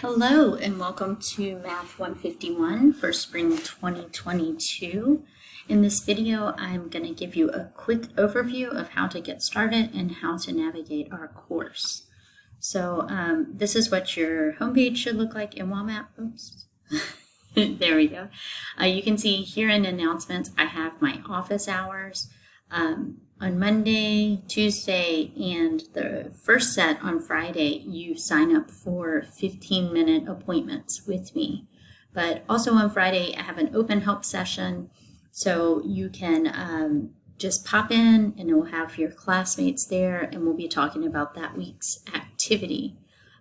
Hello and welcome to Math 151 for Spring 2022. In this video, I'm going to give you a quick overview of how to get started and how to navigate our course. So this is what your homepage should look like in WAMAP. Oops. There we go. You can see here in announcements, I have my office hours. On Monday, Tuesday, and the first set on Friday, you sign up for 15-minute appointments with me. But also on Friday, I have an open help session, so you can just pop in and we'll have your classmates there and we'll be talking about that week's activity.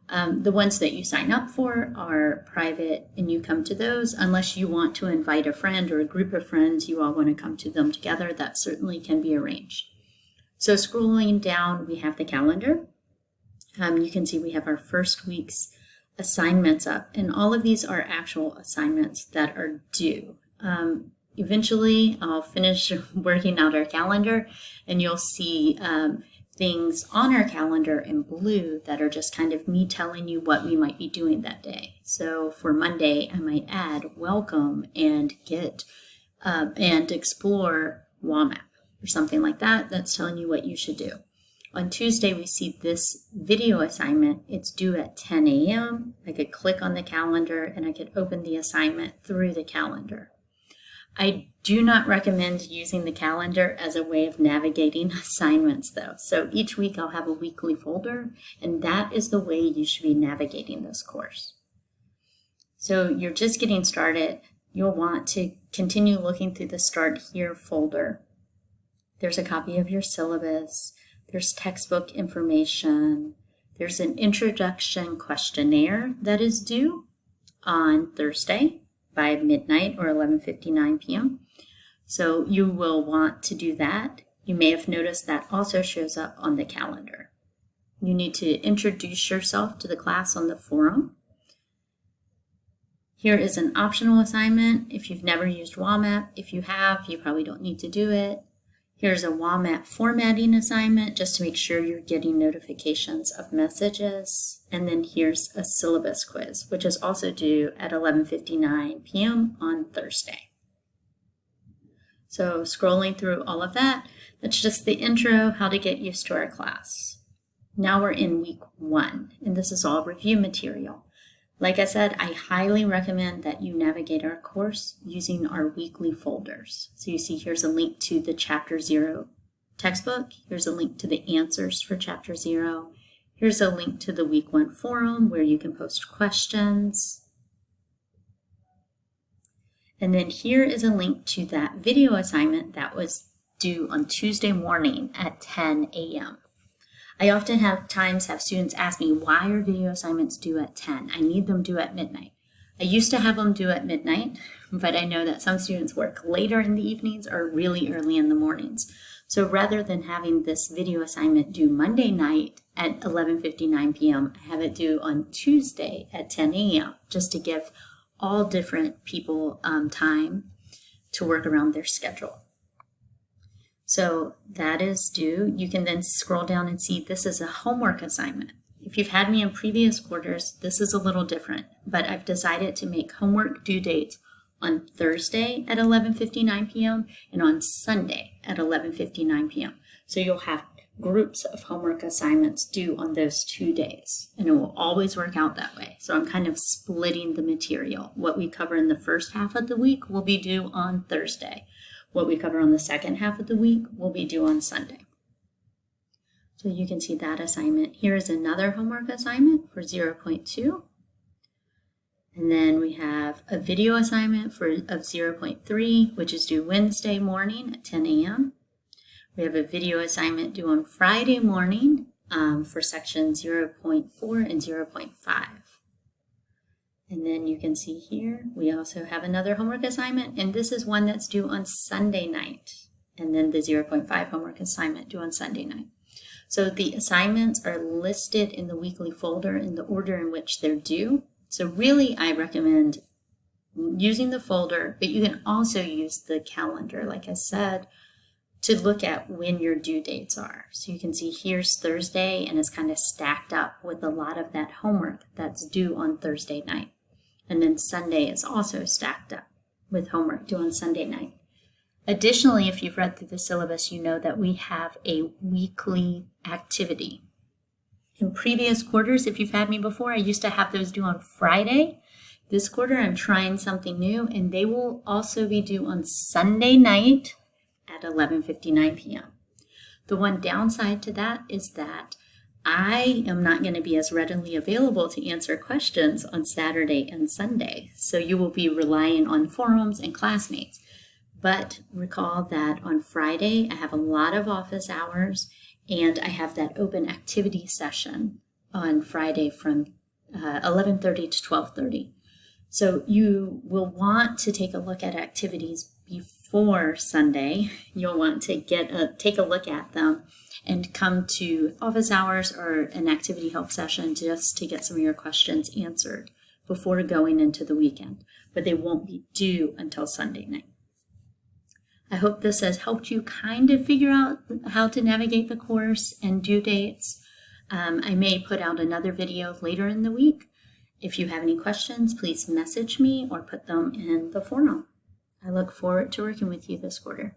The ones that you sign up for are private and you come to those unless you want to invite a friend or a group of friends, you all want to come to them together, that certainly can be arranged. So scrolling down, we have the calendar. You can see we have our first week's assignments up, and all of these are actual assignments that are due. Eventually, I'll finish working out our calendar and you'll see things on our calendar in blue that are just kind of me telling you what we might be doing that day. So for Monday, I might add welcome and get and explore WAMAP or something like that. That's telling you what you should do. On Tuesday, we see this video assignment. It's due at 10 a.m. I could click on the calendar and I could open the assignment through the calendar. I do not recommend using the calendar as a way of navigating assignments though. So each week I'll have a weekly folder, and that is the way you should be navigating this course. So you're just getting started. You'll want to continue looking through the Start Here folder. There's a copy of your syllabus. There's textbook information. There's an introduction questionnaire that is due on Thursday by midnight or 11:59 p.m. So you will want to do that. You may have noticed that also shows up on the calendar. You need to introduce yourself to the class on the forum. Here is an optional assignment if you've never used WAMAP. If you have, you probably don't need to do it. Here's a WAMAP formatting assignment just to make sure you're getting notifications of messages. And then here's a syllabus quiz, which is also due at 11:59 p.m. on Thursday. So scrolling through all of that, that's just the intro, how to get used to our class. Now we're in week 1, and this is all review material. Like I said, I highly recommend that you navigate our course using our weekly folders. So you see here's a link to the Chapter 0 textbook. Here's a link to the answers for Chapter 0. Here's a link to the Week 1 forum where you can post questions. And then here is a link to that video assignment that was due on Tuesday morning at 10 a.m. I often have students ask me, why are video assignments due at 10? I need them due at midnight. I used to have them due at midnight, but I know that some students work later in the evenings or really early in the mornings. So rather than having this video assignment due Monday night at 11:59 p.m., I have it due on Tuesday at 10 a.m. just to give all different people time to work around their schedule. So that is due. You can then scroll down and see this is a homework assignment. If you've had me in previous quarters, this is a little different, but I've decided to make homework due dates on Thursday at 11:59 p.m. and on Sunday at 11:59 p.m. So you'll have groups of homework assignments due on those 2 days, and it will always work out that way. So I'm kind of splitting the material. What we cover in the first half of the week will be due on Thursday. What we cover on the second half of the week will be due on Sunday. So you can see that assignment. Here is another homework assignment for 0.2. And then we have a video assignment of 0.3, which is due Wednesday morning at 10 a.m. We have a video assignment due on Friday morning for section 0.4 and 0.5. And then you can see here, we also have another homework assignment, and this is one that's due on Sunday night. And then the 0.5 homework assignment due on Sunday night. So the assignments are listed in the weekly folder in the order in which they're due. So really, I recommend using the folder, but you can also use the calendar, like I said, to look at when your due dates are. So you can see here's Thursday, and it's kind of stacked up with a lot of that homework that's due on Thursday night. And then Sunday is also stacked up with homework due on Sunday night. Additionally, if you've read through the syllabus, you know that we have a weekly activity. In previous quarters, if you've had me before, I used to have those due on Friday. This quarter, I'm trying something new, and they will also be due on Sunday night at 11:59 p.m. The one downside to that is that I am not going to be as readily available to answer questions on Saturday and Sunday, so you will be relying on forums and classmates. But recall that on Friday, I have a lot of office hours, and I have that open activity session on Friday from 11:30 to 12:30. So you will want to take a look at activities before Sunday. You'll want to take a look at them and come to office hours or an activity help session just to get some of your questions answered before going into the weekend. But they won't be due until Sunday night. I hope this has helped you kind of figure out how to navigate the course and due dates. I may put out another video later in the week. If you have any questions, please message me or put them in the forum. I look forward to working with you this quarter.